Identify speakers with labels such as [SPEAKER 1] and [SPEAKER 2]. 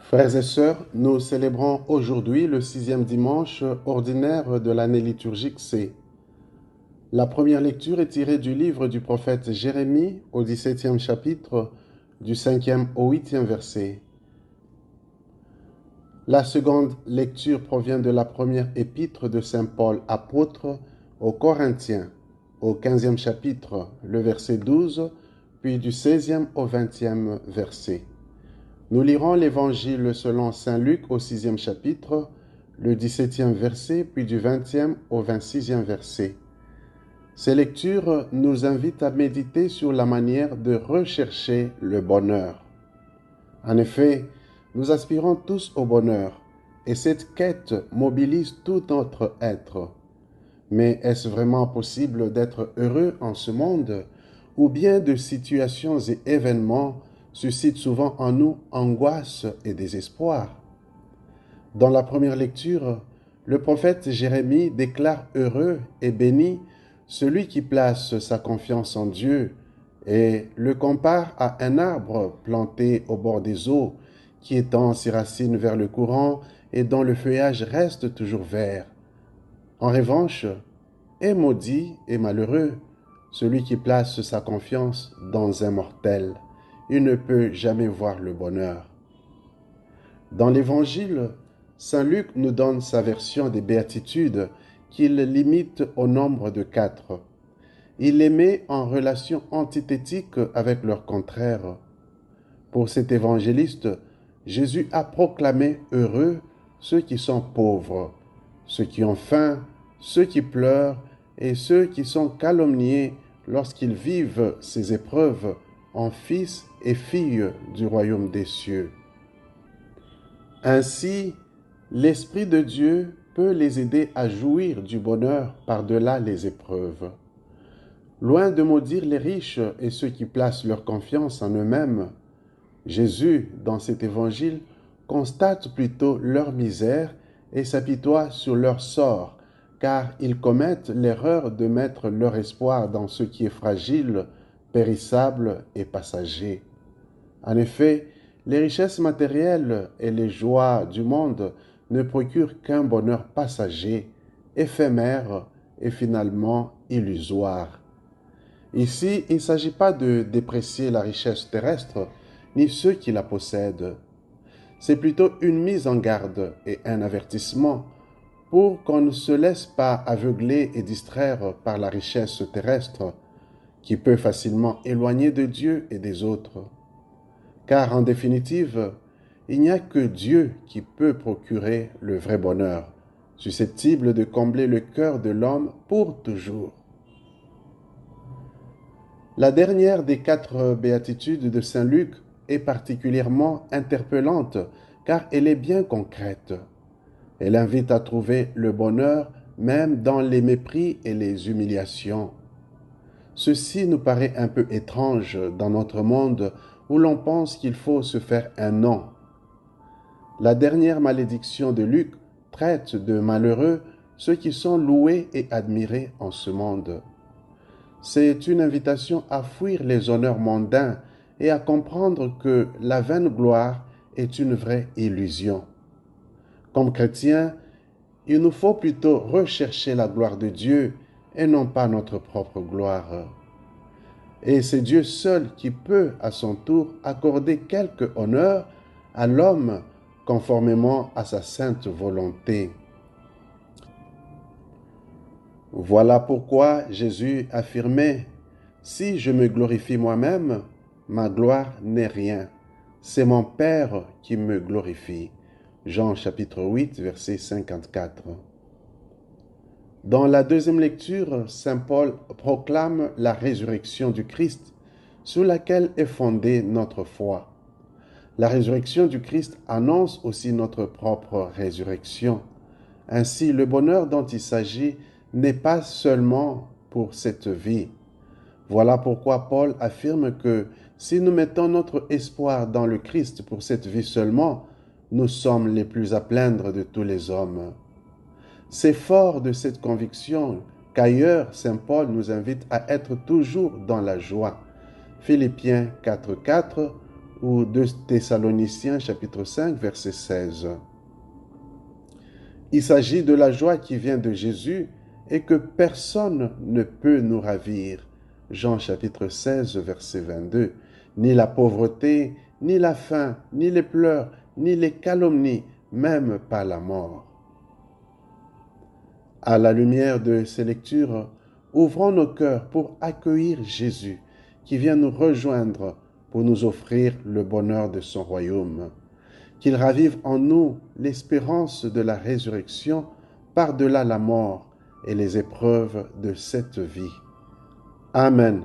[SPEAKER 1] Frères et sœurs, nous célébrons aujourd'hui le sixième dimanche ordinaire de l'année liturgique C. La première lecture est tirée du livre du prophète Jérémie au 17e chapitre, du 5e au 8e verset. La seconde lecture provient de la première épître de Saint Paul apôtre aux Corinthiens, au 15e chapitre, le verset 12, puis du 16e au 20e verset. Nous lirons l'Évangile selon Saint Luc au 6e chapitre, le 17e verset, puis du 20e au 26e verset. Ces lectures nous invitent à méditer sur la manière de rechercher le bonheur. En effet, nous aspirons tous au bonheur, et cette quête mobilise tout notre être. Mais est-ce vraiment possible d'être heureux en ce monde, ou bien de situations et événements suscitent souvent en nous angoisse et désespoir? Dans la première lecture, le prophète Jérémie déclare heureux et béni celui qui place sa confiance en Dieu et le compare à un arbre planté au bord des eaux qui étend ses racines vers le courant et dont le feuillage reste toujours vert. En revanche, est maudit et malheureux celui qui place sa confiance dans un mortel. Il ne peut jamais voir le bonheur. Dans l'Évangile, saint Luc nous donne sa version des béatitudes qu'il limite au nombre de 4. Il les met en relation antithétique avec leur contraire. Pour cet évangéliste, Jésus a proclamé heureux ceux qui sont pauvres, ceux qui ont faim, ceux qui pleurent et ceux qui sont calomniés lorsqu'ils vivent ces épreuves en fils et filles du royaume des cieux. Ainsi, l'Esprit de Dieu peut les aider à jouir du bonheur par-delà les épreuves. Loin de maudire les riches et ceux qui placent leur confiance en eux-mêmes, Jésus, dans cet évangile, constate plutôt leur misère et s'apitoie sur leur sort, car ils commettent l'erreur de mettre leur espoir dans ce qui est fragile, périssable et passager. En effet, les richesses matérielles et les joies du monde ne procurent qu'un bonheur passager, éphémère et finalement illusoire. Ici, il ne s'agit pas de déprécier la richesse terrestre, ni ceux qui la possèdent. C'est plutôt une mise en garde et un avertissement pour qu'on ne se laisse pas aveugler et distraire par la richesse terrestre, qui peut facilement éloigner de Dieu et des autres. Car en définitive, il n'y a que Dieu qui peut procurer le vrai bonheur, susceptible de combler le cœur de l'homme pour toujours. La dernière des 4 béatitudes de Saint Luc est particulièrement interpellante car elle est bien concrète. Elle invite à trouver le bonheur même dans les mépris et les humiliations. Ceci nous paraît un peu étrange dans notre monde où l'on pense qu'il faut se faire un nom. La dernière malédiction de Luc traite de malheureux ceux qui sont loués et admirés en ce monde. C'est une invitation à fuir les honneurs mondains et à comprendre que la vaine gloire est une vraie illusion. Comme chrétiens, il nous faut plutôt rechercher la gloire de Dieu et non pas notre propre gloire. Et c'est Dieu seul qui peut, à son tour, accorder quelque honneur à l'homme conformément à sa sainte volonté. Voilà pourquoi Jésus affirmait « Si je me glorifie moi-même, ma gloire n'est rien. C'est mon Père qui me glorifie. » Jean chapitre 8, verset 54. Dans la deuxième lecture, saint Paul proclame la résurrection du Christ, sur laquelle est fondée notre foi. La résurrection du Christ annonce aussi notre propre résurrection. Ainsi, le bonheur dont il s'agit n'est pas seulement pour cette vie. Voilà pourquoi Paul affirme que si nous mettons notre espoir dans le Christ pour cette vie seulement, nous sommes les plus à plaindre de tous les hommes. C'est fort de cette conviction qu'ailleurs, saint Paul nous invite à être toujours dans la joie. Philippiens 4.4, ou 2 Thessaloniciens chapitre 5 verset 16. Il s'agit de la joie qui vient de Jésus et que personne ne peut nous ravir. Jean chapitre 16 verset 22. Ni la pauvreté, ni la faim, ni les pleurs, ni les calomnies, même pas la mort. À la lumière de ces lectures, ouvrons nos cœurs pour accueillir Jésus qui vient nous rejoindre pour nous offrir le bonheur de son royaume. Qu'il ravive en nous l'espérance de la résurrection par-delà la mort et les épreuves de cette vie. Amen.